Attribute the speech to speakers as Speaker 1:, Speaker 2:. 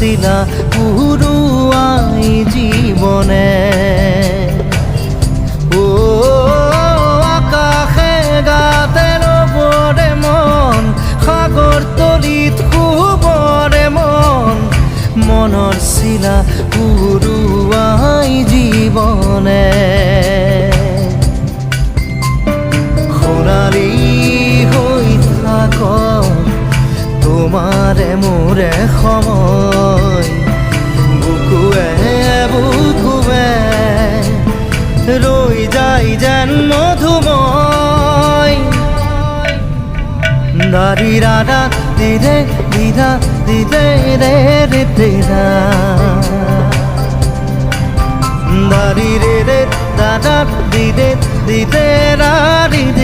Speaker 1: ছিলা পুরুয়াই জীবনে ও আকাশে গাতে রবরে মন সাগর তলিত শুবরে মন মনৰ ছিলা পুরুয়াই জীবনে সোণালী হৈ থাক তোমাৰে মোৰে সময় বুকুৱে বুকুৱে ৰৈ যায় যেন মধুময় দাৰি ৰাধা দিদে দিদা দিদে ৰে ৰে দিদা দাৰি ৰে ৰে দাদা দিদে দিদে ৰা দিদে